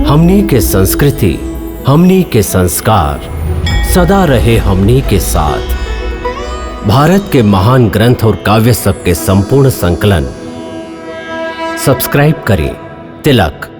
हमनी के संस्कृति, हमनी के संस्कार सदा रहे हमनी के साथ। भारत के महान ग्रंथ और काव्य सब के संपूर्ण संकलन सब्सक्राइब करें तिलक।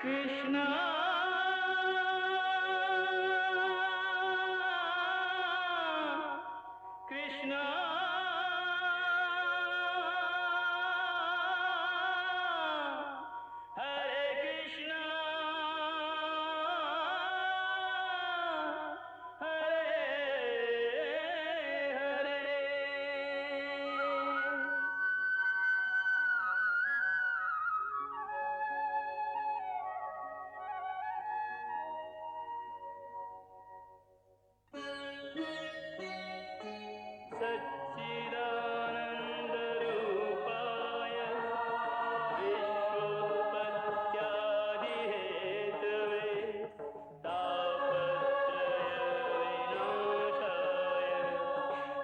कृष्णा कृष्णा हरे कृष्णा हरे हरे। सच्चिदानन्दरूपाय विश्वोत्पत्त्यादिहेतवे तापत्रयविनाशाय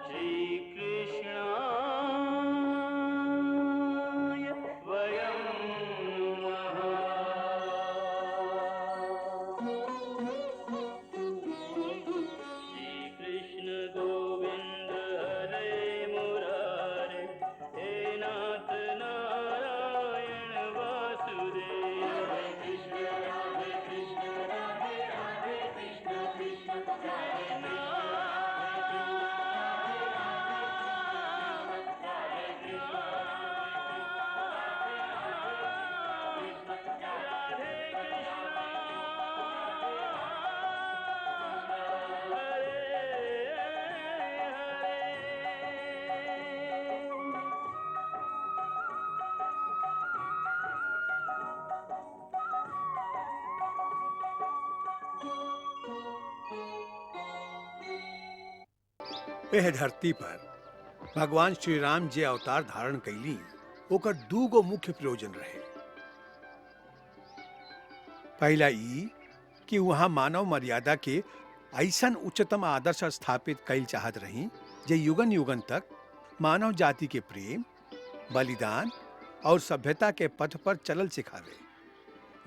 श्रीकृष्णाय वयं कृष्ण गोविंद हरे मुरारे हे नाथ नारायण वासुदेव। हरे कृष्ण राधे कृष्ण राधे राधे कृष्ण कृष्ण हरे नाथ राधे कृष्ण एह धरती पर भगवान श्री राम जे अवतार धारण कैली ओकर दूगो मुख्य प्रयोजन रहे। पहला ई कि वहां मानव मर्यादा के ऐसन उच्चतम आदर्श स्थापित कैल चाहत रही जे युगन युगन तक मानव जाति के प्रेम, बलिदान और सभ्यता के पथ पर चलल सिखावे।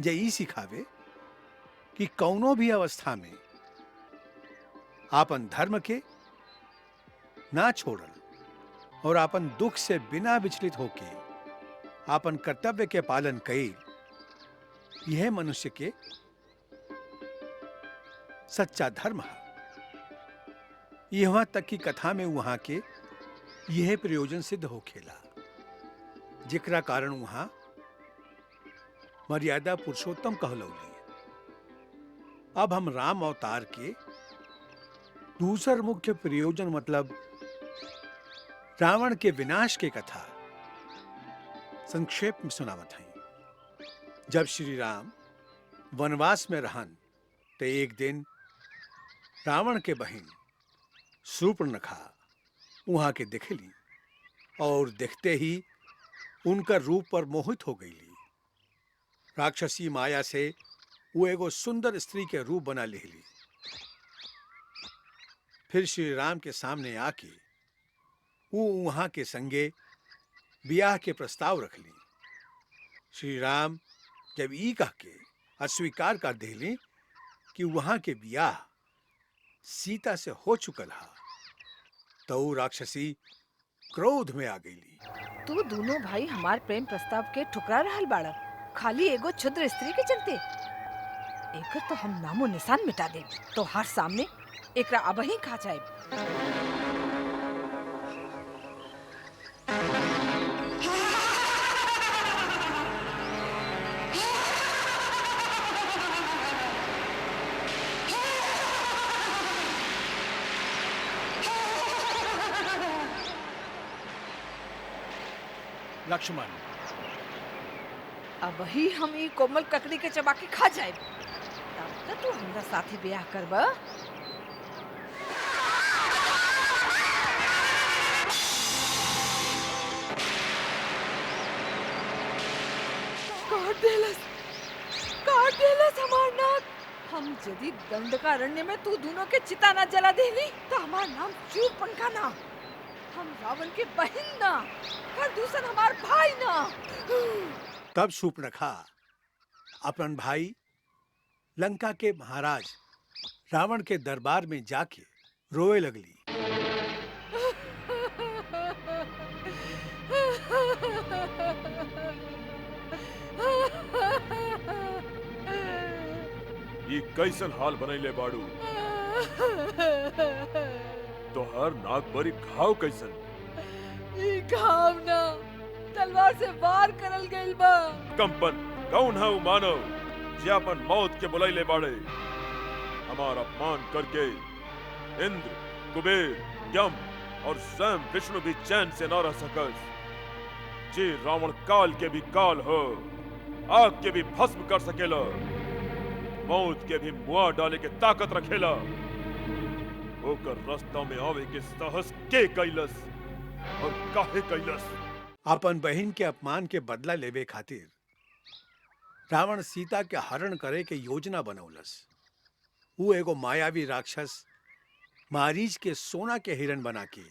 जे ई सिखावे कि कौनो भी अवस्था में आपन धर्म के ना छोड़ल और आपन दुख से बिना विचलित होके आपन कर्तव्य के पालन कईल, यह मनुष्य के सच्चा धर्म है। यहाँ तक की कथा में वहां के यह प्रयोजन सिद्ध होखेला, जेकरा कारण वहां मर्यादा पुरुषोत्तम कहलौली। अब हम राम अवतार के दूसर मुख्य प्रयोजन मतलब रावण के विनाश के कथा संक्षेप में सुनावत हैं। जब श्री राम वनवास में रहन तो एक दिन रावण के बहन शूर्पणखा वहां के देखली और देखते ही उनकर रूप पर मोहित हो गईली। राक्षसी माया से वो एगो सुंदर स्त्री के रूप बना लेली। फिर श्री राम के सामने आके वो वहां के संगे ब्याह के प्रस्ताव रखली। श्री राम जब ई कह के अस्वीकार कर देली कि वहां के ब्याह सीता से हो चुकल हा, तो राक्षसी क्रोध में आ गईली। तू दोनों भाई हमार प्रेम प्रस्ताव के ठुकरा रहल बाड़ा, खाली एगो क्षुद्र स्त्री के चलते। एकर तो हम नामो निशान मिटा देब, तो हर सामने एकरा अबही खा जाएब। लक्ष्मण, अब ही हम ई कोमल ककड़ी के चबा के खा जाए, तब तक तू हमरा साथे ब्याह करबा। काट देलस हमार नाक। हम यदि दंडकारण्य में तू दोनों के चिता न जला देली तो हमार नाम शूर्पणखा ना, हम रावण के बहन ना, प्रदूषण हमार भाई ना। तब शूर्पणखा अपन भाई लंका के महाराज रावण के दरबार में जाके रोए लगली। ये कैसन हाल बनैले बाड़ू? तोहर नाक बरी घाव कैसन? ई घाव ना, तलवार से वार करल गइल बा। कंपन कौन है मानव जे अपन मौत के बुलाइले बाड़े? हमार अपमान करके इंद्र, कुबेर, यम और स्वयं विष्णु भी चैन से न रह सकस। जे रावण काल के भी काल हो, आग के भी भस्म कर सकेला, मौत के भी मुआ डाले के ताकत रखेला। ओकर रास्ता में आवे के साहस के कैलस और काहे कैलस? अपन बहन के अपमान के बदला लेवे खातिर रावण सीता के हरण करे के योजना बनौलस। वो एगो मायावी राक्षस मारीच के सोना के हिरण बना के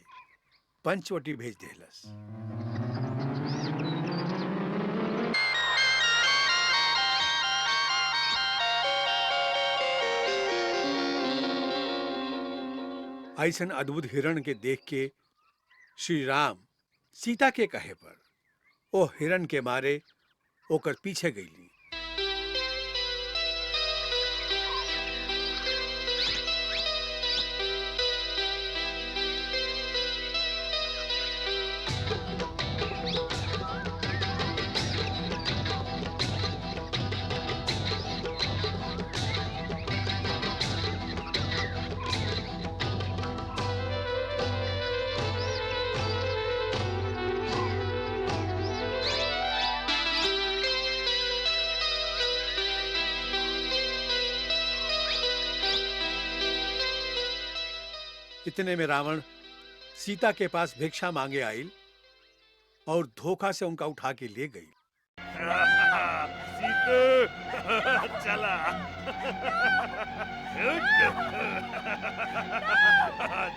पंचवटी भेज देलस। ऐसन अद्भुत हिरण के देख के श्री राम सीता के कहे पर ओ हिरण के मारे ओकर पीछे गईली। इतने में रावण सीता के पास भिक्षा मांगे आइल और धोखा से उनका उठा के ले गई। सीते चला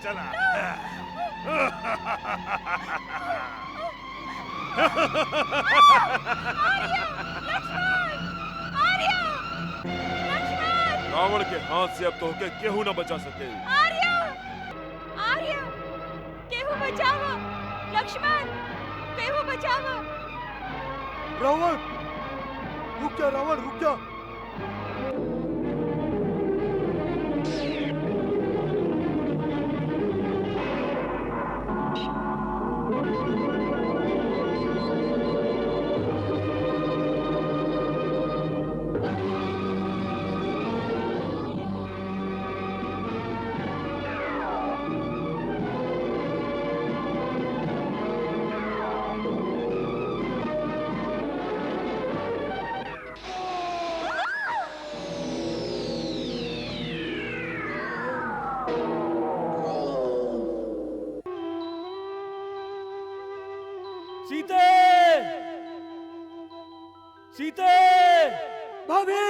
चला। रावण के हाथ से अब तो होके केहू न बचा सके। केहू बचाओ, लक्ष्मण, केहू बचाओ। रावण रुक जा, रावण रुक जा। सीते, सीते, भाभी,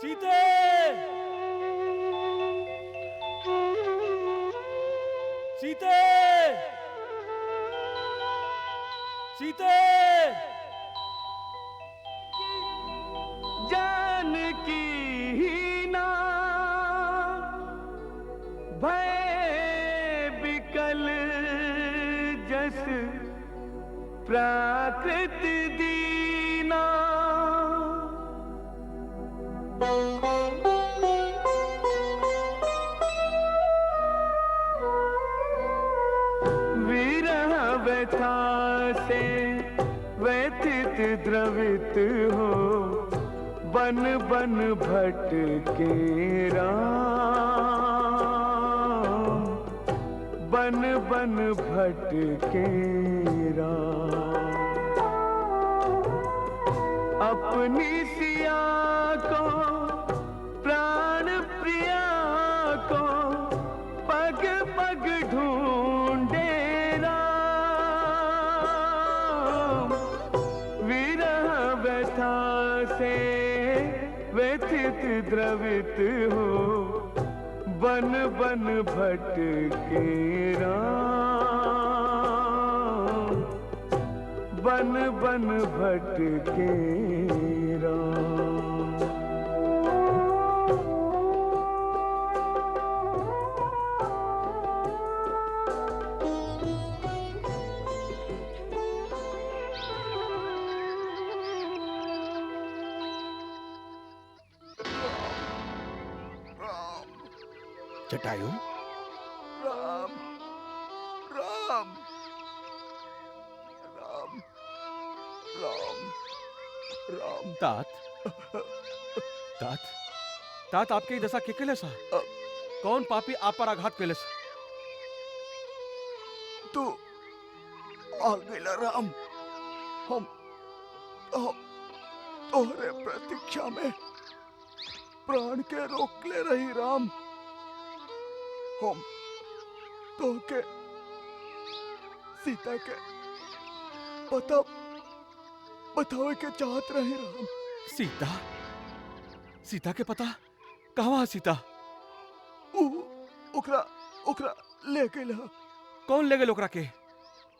सीते, सीते, सीते। जानकी ना भय बिकल जस प्राकृत दीना। विरह व्यथा से व्यथित द्रवित हो बन बन भटके राम, बन बन भटके राम। अपनी सिया को प्राण प्रिया को पग पग ढूंढे राम, विरह व्यथा से व्यथित द्रवित हो बन बन भटके राम, बन बन भटके राम। जटायु, राम राम राम राम राम। तात तात तात आपके ही दशा के केलस कौन पापी आप पर आघात केलस? तू आ गइला राम, हम तोहरे प्रतीक्षा में प्राण के रोकले रही राम। हम तोहके सीता के पता बतावे के चाहत रहे राम। सीता सीता के पता कहवा है सीता? ओकरा ओकरा ले गइल ह। कौन ले गेल ओकरा के?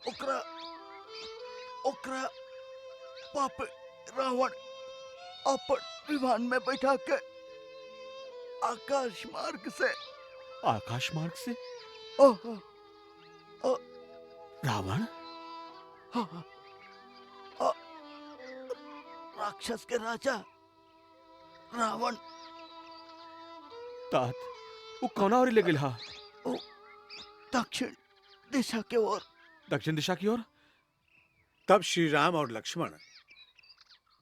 ओकरा ओकरा पाप रावण अपन विमान में बैठा के आकाश मार्ग से आकाश मार्ग से? आहा, रावण? हाँ, राक्षस के राजा रावण तात वो कौना और ले गेल हा? दक्षिण दिशा के ओर। दक्षिण दिशा की ओर? तब श्री राम और लक्ष्मण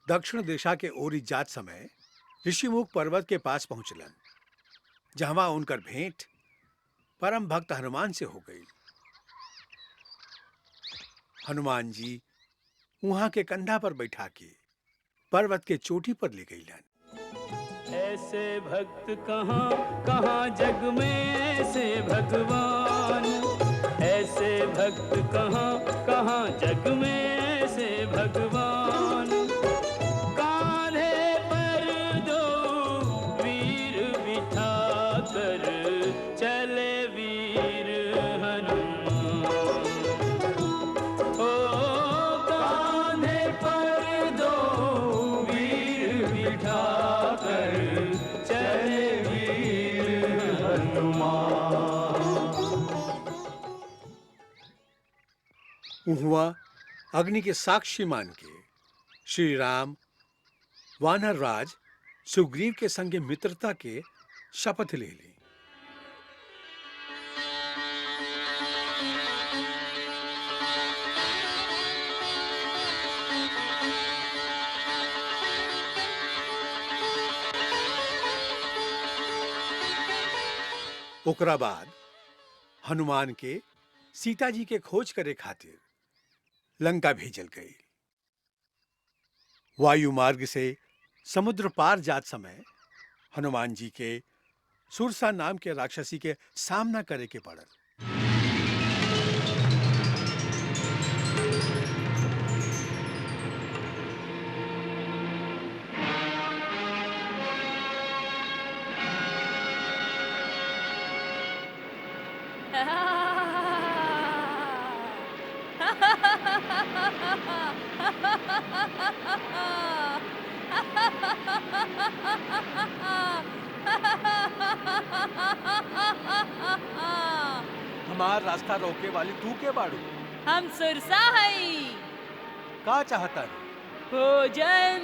दक्षिण दिशा के ओरी जात समय ऋषिमुख पर्वत के पास पहुंचलन, जहां उनकर भेंट परम भक्त हनुमान से हो गई। हनुमान जी वहां के कंधा पर बैठा के पर्वत के चोटी पर ले गईलन। ऐसे भक्त कहाँ कहाँ जग में ऐसे भगवान, ऐसे भक्त कहाँ कहाँ जग में ऐसे भगवान। कांधे पर दो वीर बिठा कर चले वीर हनुमान। ओ कांधे पर दो वीर बिठा कर चले वीर हनुमान। हुआ अग्नि के साक्षी मान के श्री राम वानर राज सुग्रीव के संगे मित्रता के शपथ ले ली। ओकरा बाद हनुमान के सीता जी के खोज करे खातिर लंका भेजल गई। वायु मार्ग से समुद्र पार जात समय हनुमान जी के सुरसा नाम के राक्षसी के सामना करे के पड़ल। हमार रास्ता रोके वाली तू के बाड़ू? हम सुरसा हई। का चाहता है? भोजन।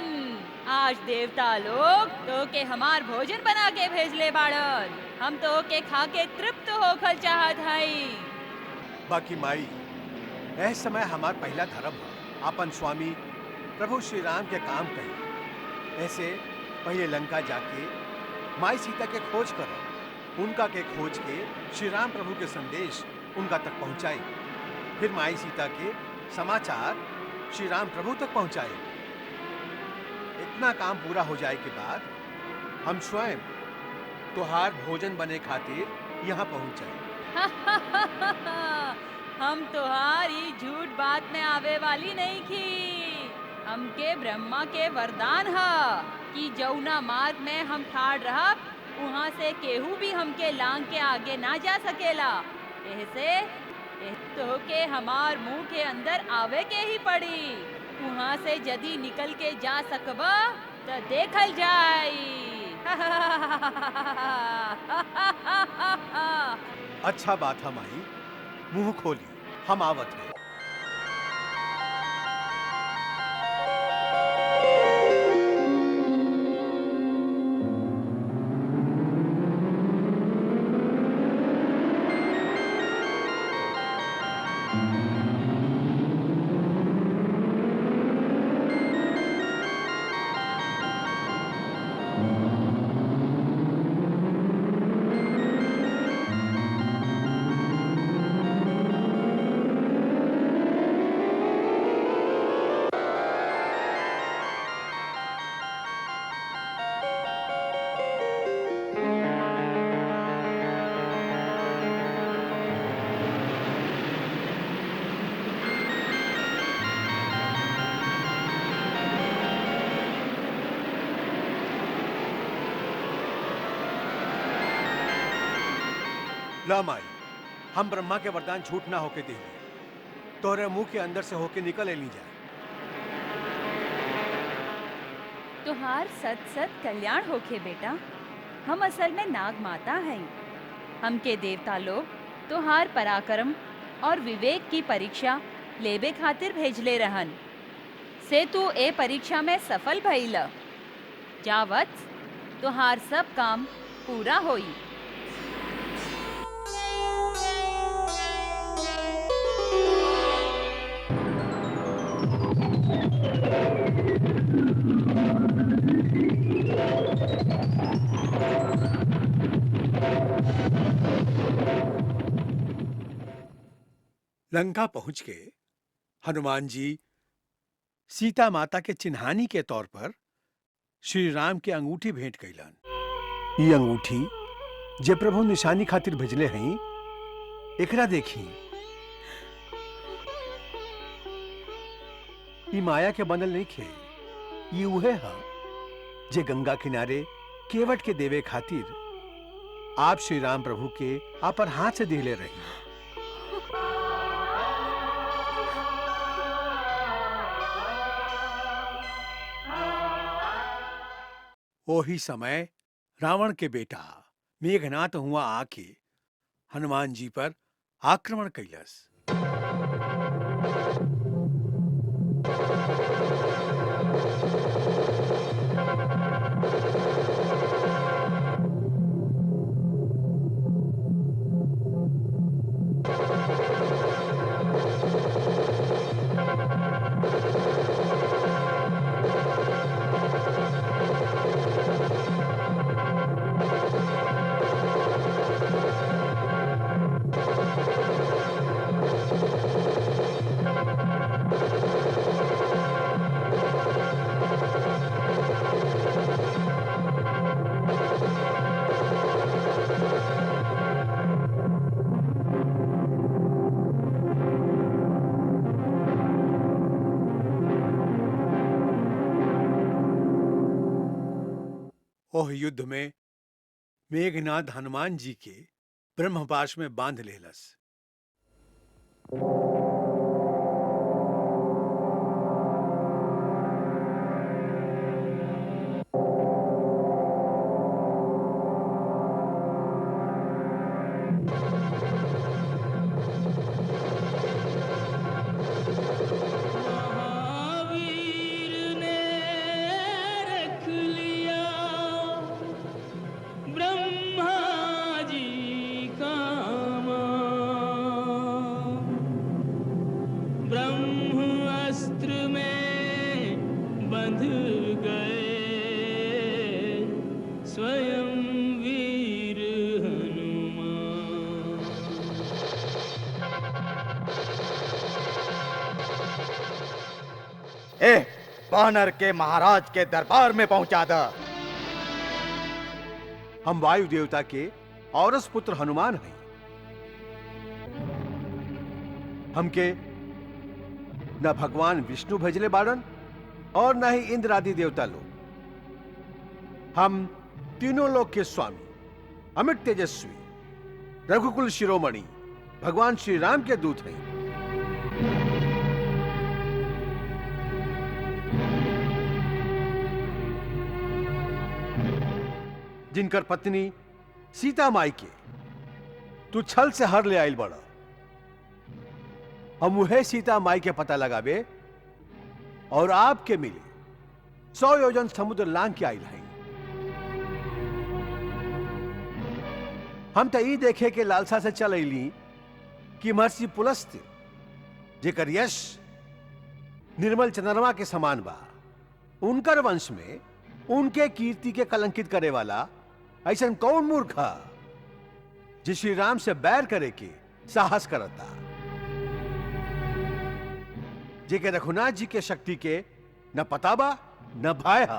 आज देवता लोग तो के हमार भोजन बना के भेजले बाड़न। हम तो के खा के तृप्त होखल चाहत हई। बाकी माई ऐस समय हमार पहला धर्म है अपन स्वामी प्रभु श्री राम के काम कही। ऐसे पहले लंका जाके माई सीता के खोज करो, उनका के खोज के श्री राम प्रभु के संदेश उनका तक पहुंचाए, फिर माई सीता के समाचार श्री राम प्रभु तक पहुंचाए। इतना काम पूरा हो जाए के बाद हम स्वयं तुहार भोजन बने खातिर यहाँ पहुंच जाए। हम तुम्हारी झूठ बात में आवे वाली नहीं की। हमके ब्रह्मा के वरदान है कि जौना मार्ग में हम ठाड़ रहा वहाँ से केहू भी हमके लांग के आगे ना जा सकेला। ऐसे तो के हमार मुंह के अंदर आवे के ही पड़ी। वहाँ से यदि निकल के जा सकबा तो देखल जाई। अच्छा बात है माई, मुंह खोली, हम आवत हैं। ला माई, हम ब्रह्मा के वरदान झूठ ना होके दे, तोरे मुंह के अंदर से होके निकल ली जाए। तुहार सत सत कल्याण होखे बेटा। हम असल में नाग माता हैं। हमके देवता लोग तुहार पराक्रम और विवेक की परीक्षा लेबे खातिर भेजले रहन से तू ए परीक्षा में सफल भइल। जा वत्स, तुहार सब काम पूरा होई। लंका पहुंच के हनुमान जी सीता माता के चिन्हानी के तौर पर श्री राम के अंगूठी भेंट कैलन। ये अंगूठी जे प्रभु निशानी खातिर भेजले हैं, एकरा देखी। ई माया के बनल नहीं खे, ये उहे है जे गंगा किनारे केवट के देवे खातिर आप श्री राम प्रभु के आपन हाथ से दिले रही। ओही समय रावण के बेटा मेघनाथ हुआ आके हनुमान जी पर आक्रमण कैलस। ओह युद्ध में मेघनाथ हनुमान जी के ब्रह्मपाश में बांध लेलस। वानर के महाराज के दरबार में पहुंचा द। हम वायु देवता के औरस पुत्र हनुमान हैं। हमके न भगवान विष्णु भेजले बाड़न और न ही इंद्र आदि देवता लोग। हम तीनों लोक के स्वामी, अमित तेजस्वी, रघुकुल शिरोमणि भगवान श्री राम के दूत हैं। जिनकर पत्नी सीता माई के तू छल से हर ले आयल बड़ा। हम वह सीता माई के पता लगावे और आपके मिले 100 योजन समुद्र लांग के आयल हैं। हम तो ई देखे के लालसा से चल अली कि महर्षि पुलस्त्य जेकर यश निर्मल चंद्रमा के समान बा, उनकर वंश में उनके कीर्ति के कलंकित करे वाला ऐसा कौन मूर्ख जो श्री राम से बैर करे के साहस करता, जेके रघुनाथ जी के शक्ति के न पता बा न भाई हा।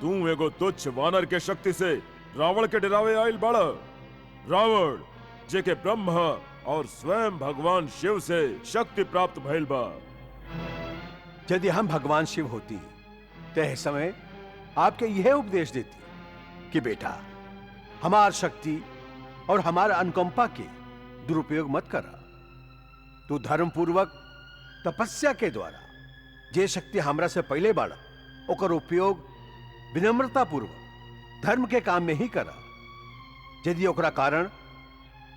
तू एगो तुच्छ वानर के शक्ति से रावण के डरावे आयल बड़ा। रावण जेके ब्रह्मा और स्वयं भगवान शिव से शक्ति प्राप्त भइल बा। यदि हम भगवान शिव होती तो इस समय आपके यह उपदेश देती कि बेटा, हमार शक्ति और हमारा अनुकंपा के दुरुपयोग मत करा। तू धर्म पूर्वक तपस्या के द्वारा जे शक्ति हमरा से पहले बाड़ा ओकर उपयोग विनम्रता पूर्वक धर्म के काम में ही करा। यदि ओकरा कारण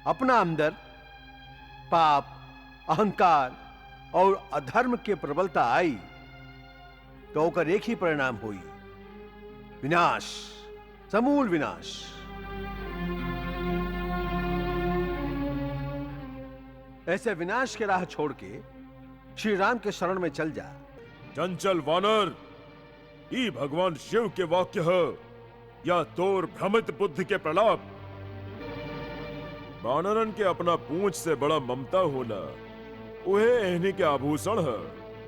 अपना अंदर पाप, अहंकार और अधर्म के प्रबलता आई तो ओकर एक ही परिणाम हुई, विनाश, समूल विनाश। ऐसे विनाश के राह छोड़ के श्री राम के शरण में चल जा। चंचल वानर, ई भगवान शिव के वाक्य है या तोर भ्रमित बुद्धि के प्रलाप। वानरन के अपना पूंछ से बड़ा ममता होला, उहे एहनी के आभूषण है।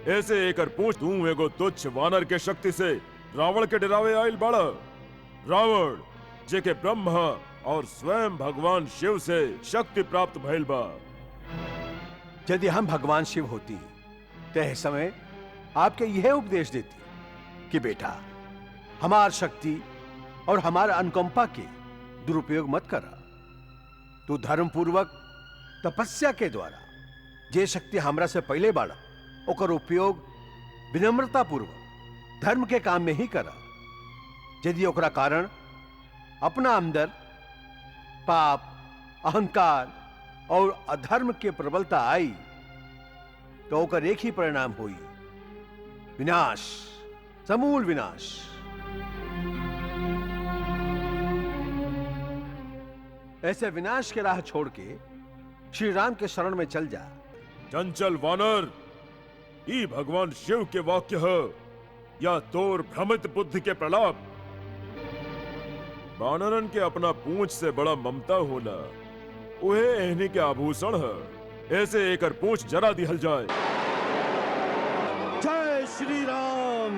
ऐसे एकर पूंछ तू एगो तुच्छ वानर के शक्ति से रावण के डरावे आयल बड़ा। रावण जेके ब्रह्मा और स्वयं भगवान शिव से शक्ति प्राप्त भइल बा। यदि हम भगवान शिव होती तो इस समय आपके यह उपदेश देती कि बेटा, हमार शक्ति और हमारा अनुकंपा के दुरुपयोग मत करा। तू धर्म पूर्वक तपस्या के द्वारा जे शक्ति हमरा से पहले बाड़ा ओकर उपयोग विनम्रता पूर्वक धर्म के काम में ही करा। यदि ओकरा कारण अपना अंदर पाप, अहंकार और अधर्म के प्रबलता आई तो ओकर एक ही परिणाम हुई, विनाश, समूल विनाश। ऐसे विनाश के राह छोड़ के श्री राम के शरण में चल जा। चंचल वानर, ई भगवान शिव के वाक्य है या तोर भ्रमित बुद्धि के प्रलाप। वानरन के अपना पूंछ से बड़ा ममता होला, उहे एहनी के आभूषण है। ऐसे एकर पूंछ जरा दिहल जाए। जय श्री राम।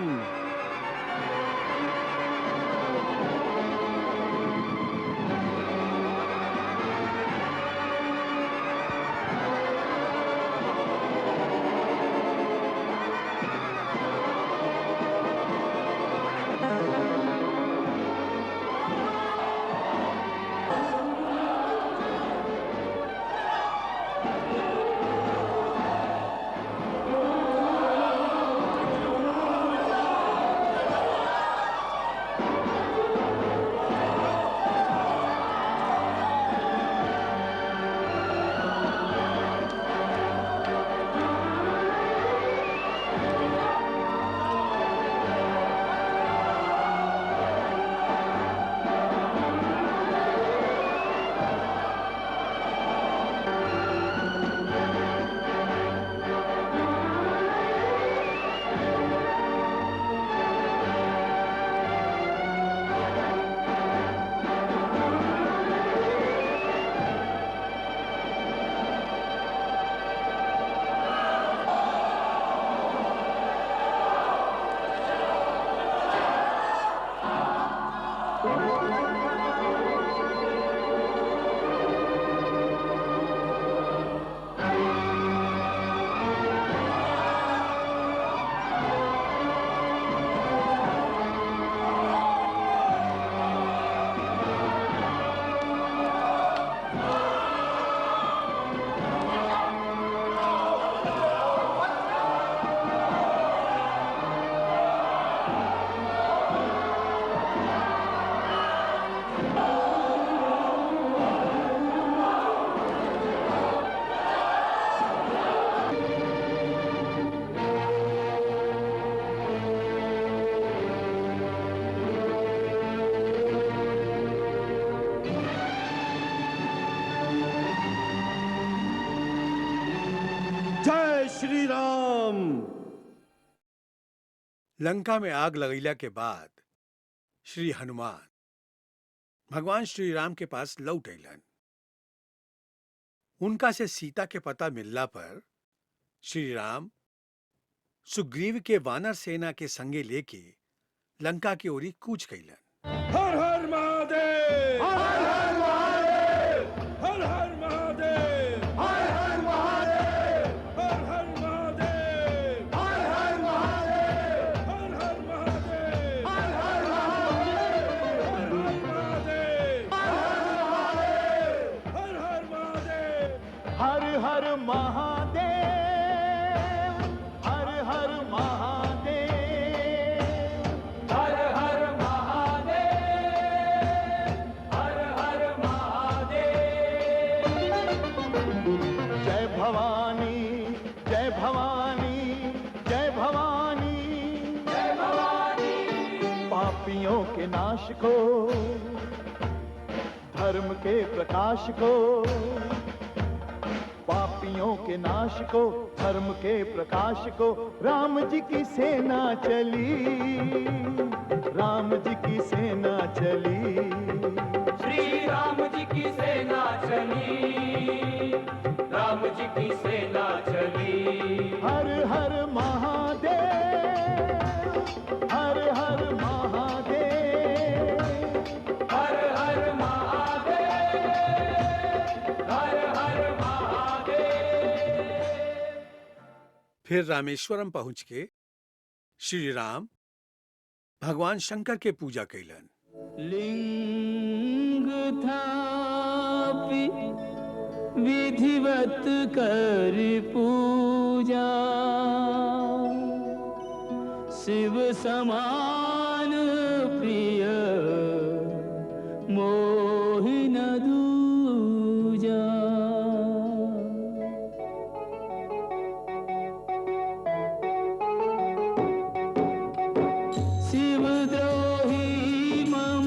जय श्री राम। लंका में आग लगैला के बाद श्री हनुमान भगवान श्री राम के पास लौट अइलन। उनका से सीता के पता मिलला पर श्री राम सुग्रीव के वानर सेना के संगे लेके लंका की ओरी कूच कैलन। हर हर महादेव, हर हर महादेव, हर हर महादेव, हर हर महादेव, हर हर महादेव, हर हर महादेव, हर हर महादेव, हर हर महादेव, हर हर महादेव, हर हर महादेव, हर हर महादेव, हर हर महादेव, हर हर महादेव, हर हर महादेव। जय भवानी, जय भवानी, जय भवानी, जय भवानी। पापियों के नाश को, धर्म के प्रकाश को, पापियों के नाश को, धर्म के प्रकाश को, राम जी की सेना चली, राम जी की सेना चली, श्री राम जी की सेना चली, राम जी की सेना चली। हर हर महादेव, हर हर महादेव, हर हर महादेव, हर हर महादेव। फिर रामेश्वरम पहुंच के श्री राम भगवान शंकर के पूजा कैलन। लिंग थापि विधिवत कर पूजा, शिव समान प्रिय मोहि न दूजा। शिवद्रोही मम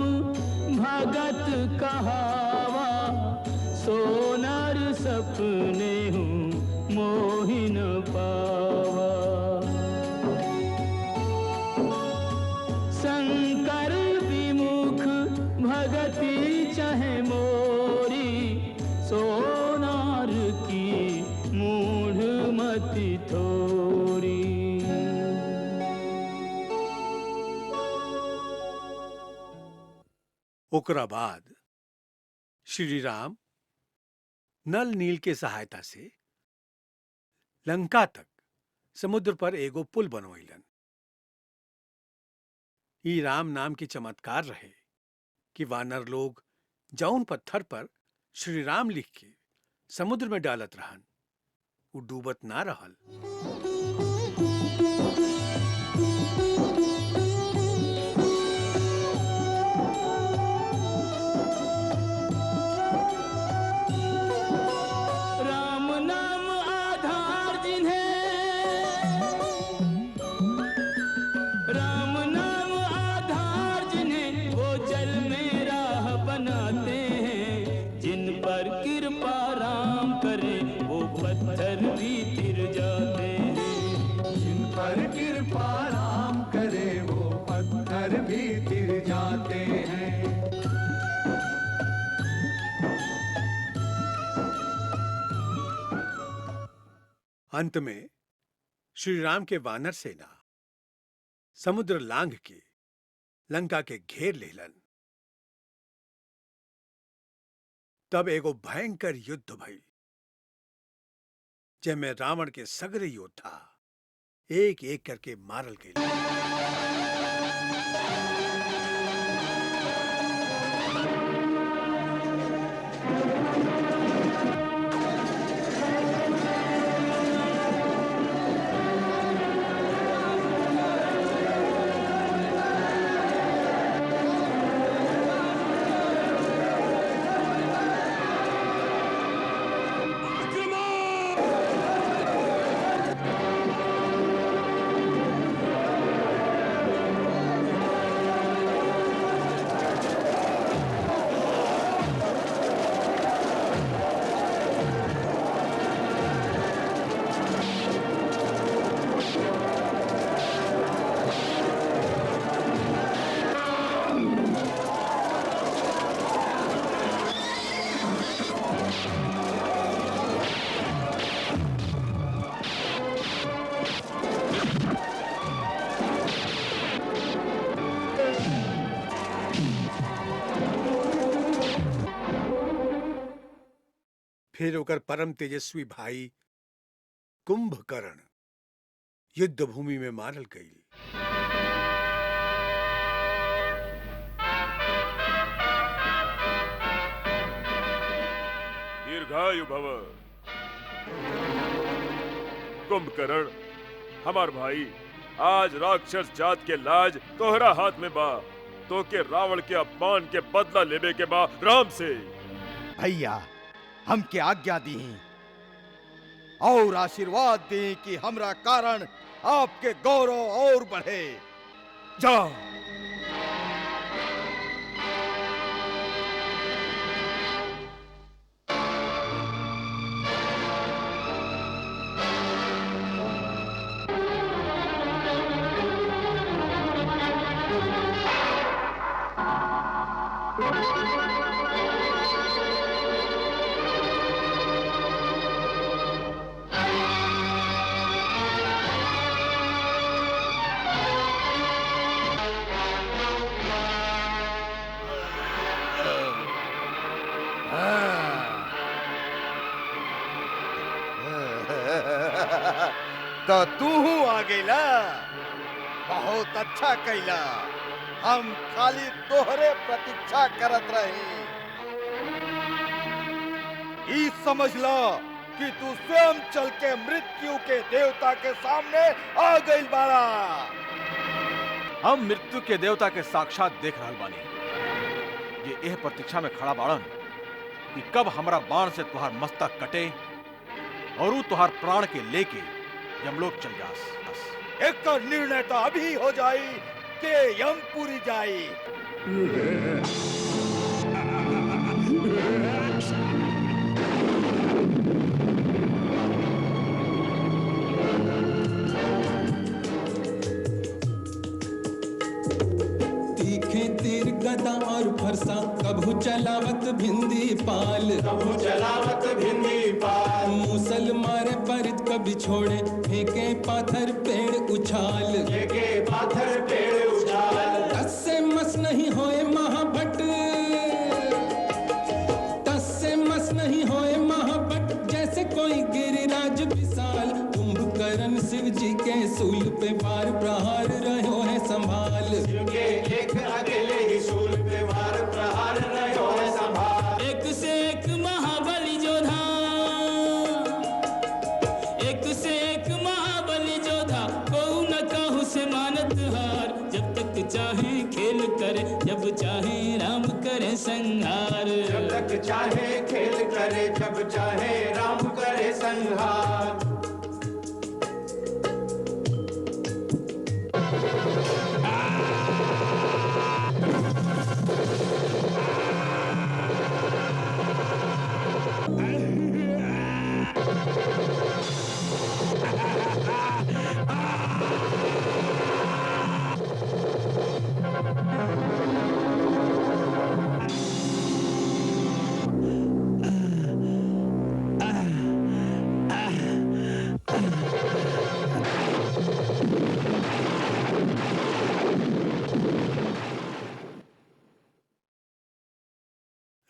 भगत कहावा, सोनर सपने हूँ मोहि न पावा। शंकर विमुख भगति चाहे मोरी, सोनार की मूढ़ मति थोरी। ओकरा बाद श्री राम नल नील के सहायता से लंका तक समुद्र पर एगो पुल बनवैलन। ई राम नाम की चमत्कार रहे कि वानर लोग जौन पत्थर पर श्री राम लिख के समुद्र में डालत रहन, वो डूबत ना रहल। राम नाम आधार जिन्हें, राम नाम आधार जिन्हें, वो जल में राह बनाते हैं। जिन पर कृपा राम करे, वो पत्थर भी तिर जाते हैं। जिन पर कृपा राम करे, वो पत्थर भी तिर जाते हैं। अंत में श्री राम के वानर सेना समुद्र लांघ के लंका के घेर लेलन। तब एगो भयंकर युद्ध भइल, जेमे रावण के सगरे योद्धा एक एक करके मारल गए। फिर ओकर परम तेजस्वी भाई कुंभकर्ण युद्ध भूमि में मारल गई। दीर्घायु भव। कुंभकर्ण हमार भाई, आज राक्षस जात के लाज तोहरा हाथ में बा। तो के रावण के अपमान के बदला लेबे के बा राम से। भैया हमके आज्ञा दी और आशीर्वाद दी कि हमरा कारण आपके गौरव और बढ़े। जाओ। तो तू आ गईला, बहुत अच्छा कैला। हम खाली तोहरे प्रतीक्षा करत रही। ई समझ लो कि तू स्वयं चल के मृत्यु के देवता के सामने आ गई बाड़ा। हम मृत्यु के देवता के साक्षात देख रहल बानी। ये एह प्रतीक्षा में खड़ा बाड़न कि कब हमरा बाण से तुहार मस्तक कटे और ऊ तुहार प्राण के लेके यमलोक चल जास। एक निर्णय तो अभी हो जाई कि यमपुरी जाई। तीखे तीर गदा और फरसा कभू चलावत भिंदी पाल, कभू चलावत भिंदी पाल। मूसल मारे परित कभी छोड़े, फेंके पाथर पेड़ उछाल, फेंके पाथर पेड़ उछाल। तस से मस नहीं होए महाभट, तस से मस नहीं होए महाभट। जैसे कोई गिरिराज विशाल, कुंभकर्ण शिव जी के सूल पे बार प्रहार रहो है संभाल। शिव के एक अकेले ही सूल पे बार प्रहार रहो है संभाल। एक से एक महाबली जोधा, एक से एक महाबली जोधा, कहू न कहू से मानत हार। जब तक चाहे खेल करे, जब चाहे राम करे संहार। जब तक चाहे खेल करे, जब चाहे राम करे संहार।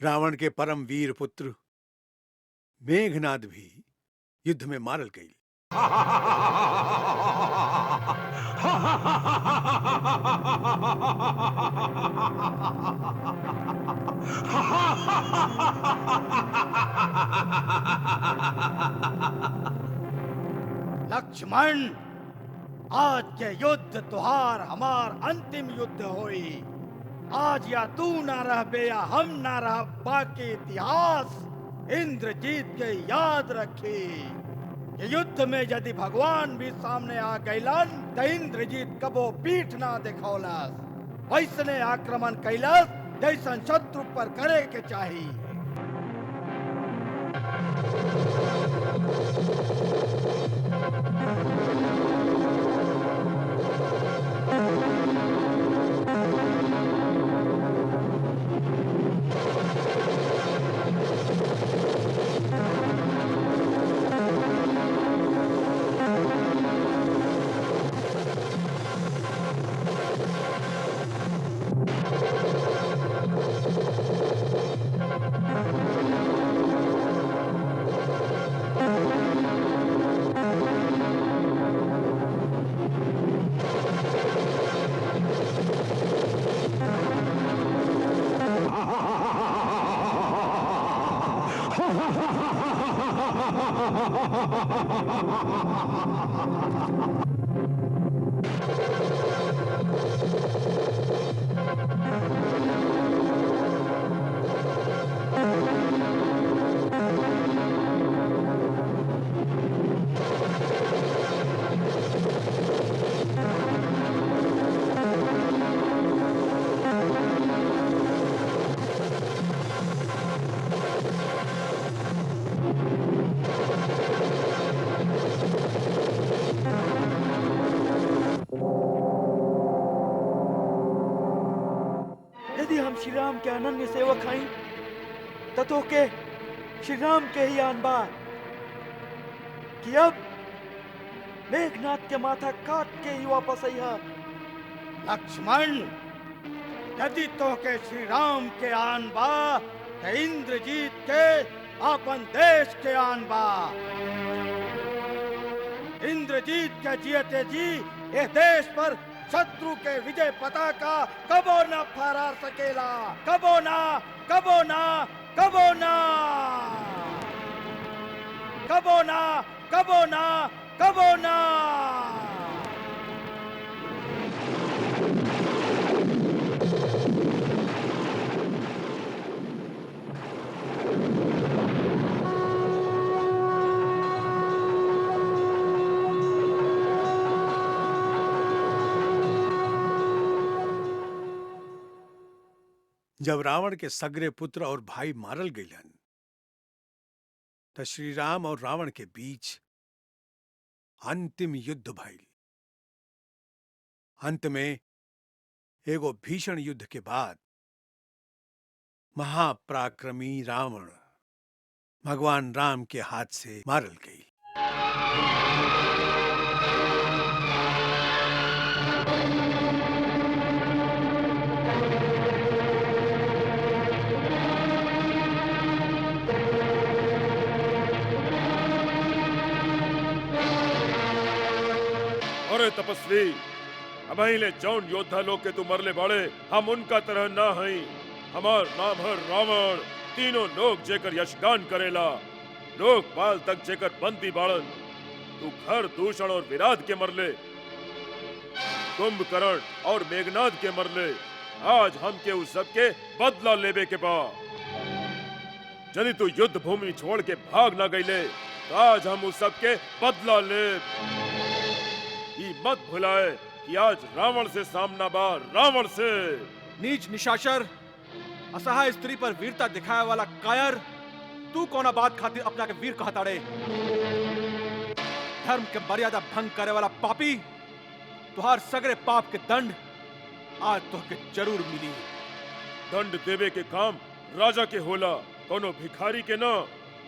रावण के परम वीर पुत्र मेघनाद भी युद्ध में मारल गई। लक्ष्मण, आज के युद्ध तुहार हमार अंतिम युद्ध होई। आज या तू ना रह बे या हम ना रह, बाकी इतिहास इंद्रजीत के याद रखी कि युद्ध में यदि भगवान भी सामने आ गईलन तो इंद्रजीत कबो पीठ ना दिखौलस, वैसने आक्रमण कैलस जैसन शत्रु पर करे के चाहिए। श्री राम के अनन्य सेवक हई ततो के श्री राम के ही आनबा कि अब मेघनाथ के माथा काट के ही वापस आई है। लक्ष्मण, यदि तो के श्री राम के आनबा तो इंद्रजीत के अपन देश के आनबा। इंद्रजीत के जियते जी ये देश पर शत्रु के विजय पताका कबो न फहरा सकेला, कबो ना, कबो ना, कबो ना, कबो ना, कबो ना, कबो ना। जब रावण के सगरे पुत्र और भाई मारल गईलन तो श्री राम और रावण के बीच अंतिम युद्ध भइल। अंत में एगो भीषण युद्ध के बाद महापराक्रमी रावण भगवान राम के हाथ से मारल गई। अरे तपस्वी, अबहिले जौन योद्धा लोग के तू मरले बाड़े हम उनका तरह ना हई। हमार नाम है रावण। तीनों लोग जेकर यशगान करेला, लोकपाल तक जेकर बंदी बाड़न। तू घर दूषण और विराट के मरले, कुंभकर्ण और मेघनाद के मरले। आज हम के उस सब के बदला लेबे के बा। यदि तू युद्ध भूमि छोड़ के भाग ना गईले तो आज हम उस सब के बदला ले। मत भुलाए कि आज रावण से सामना बा, रावण से। नीच निशाचर, असहाय स्त्री पर वीरता दिखाए वाला कायर, तू कौना बात खातिर अपना के वीर कहताड़े? धर्म के मर्यादा भंग करे वाला पापी, तुहार सगरे पाप के दंड आज तोहके जरूर मिली। दंड देवे के काम राजा के होला, कोनो भिखारी के ना।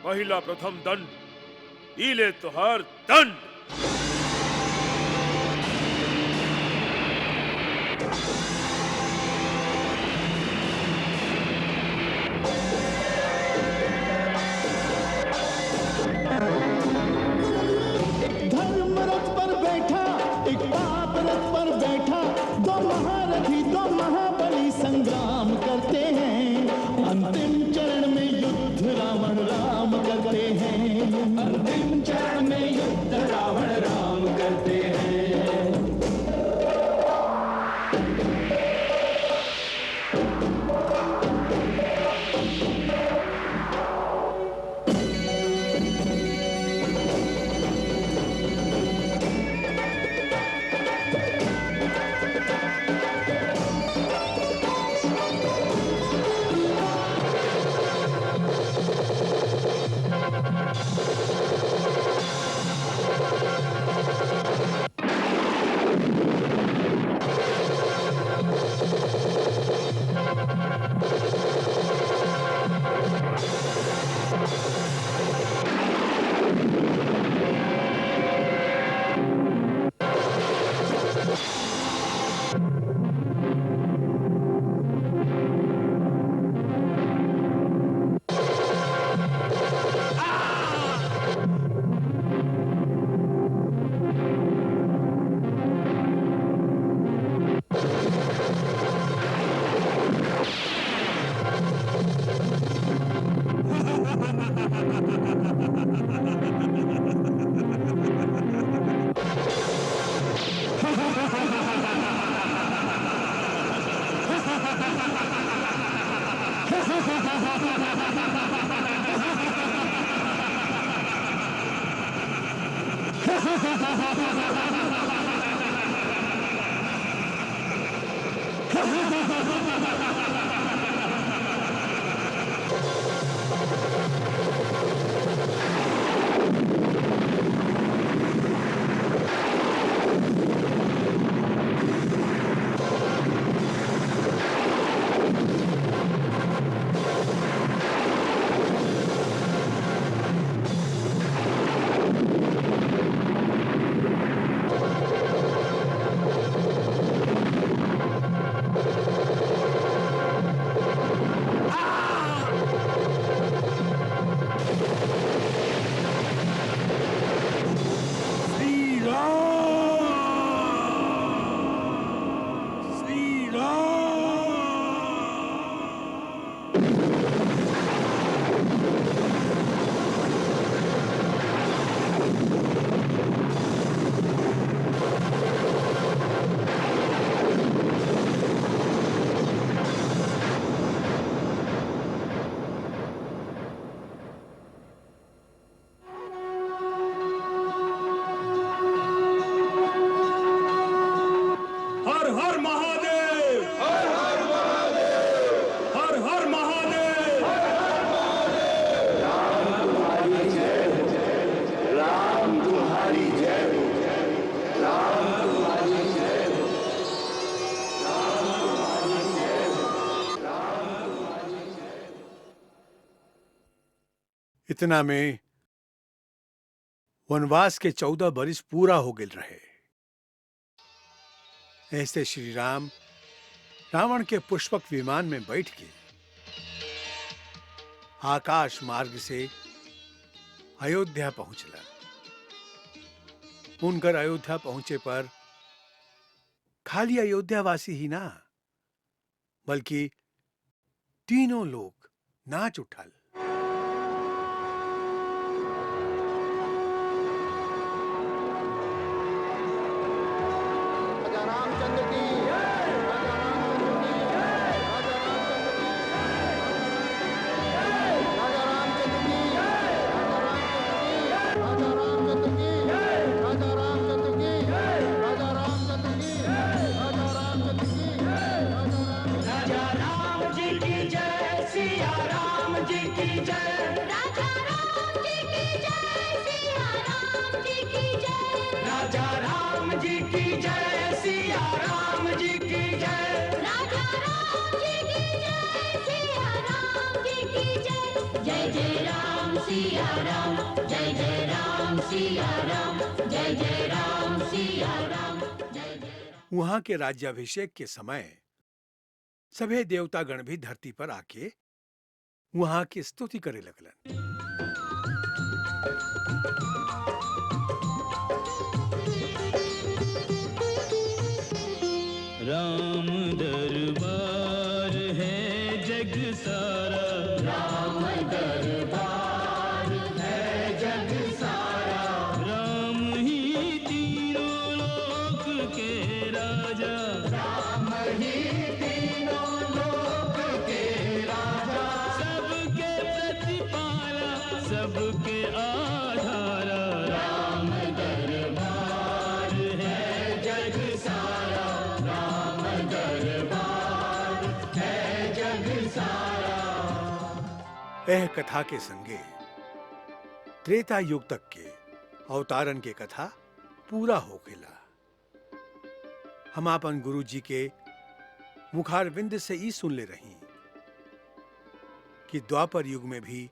पहला प्रथम दंड इले तुहार दंड। हैं, अंतिम चरण में युद्ध रावण राम करते हैं। इतना में वनवास के 14 बरिस पूरा हो गए रहे। ऐसे श्री राम रावण के पुष्पक विमान में बैठ के आकाश मार्ग से अयोध्या पहुंचला। उनकर अयोध्या पहुंचे पर खाली अयोध्यावासी ही ना बल्कि तीनों लोग नाच उठल। वहां के राज्याभिषेक के समय सभे देवतागण भी धरती पर आके वहां की स्तुति करे लगलन। राम दरबार है जग सारा, राम दरबार है सबके आधारा, राम दरबार है जग सारा, राम दरबार है जग सारा। यह कथा के संगे त्रेता युग तक के अवतारन के कथा पूरा हो गेला। हम अपन गुरु जी के मुखारविंद से ई सुन ले रही कि द्वापर युग में भी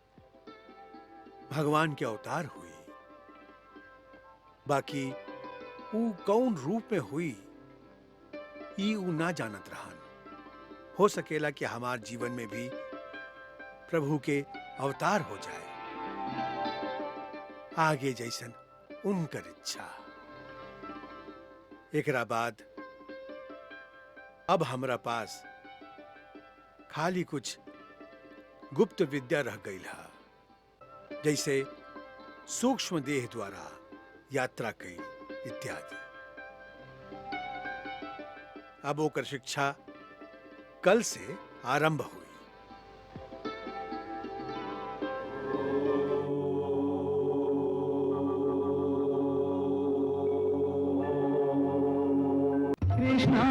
भगवान के अवतार हुई, बाकी ऊ कौन रूप में हुई ई ऊ ना जानत रहन। हो सकेला कि हमार जीवन में भी प्रभु के अवतार हो जाए, आगे जैसन उनकर इच्छा। एकरा बाद अब हमरा पास खाली कुछ गुप्त विद्या रह गई है, जैसे सूक्ष्म देह द्वारा यात्रा कई इत्यादि। अब ओकर शिक्षा कल से आरंभ हुई। कृष्णा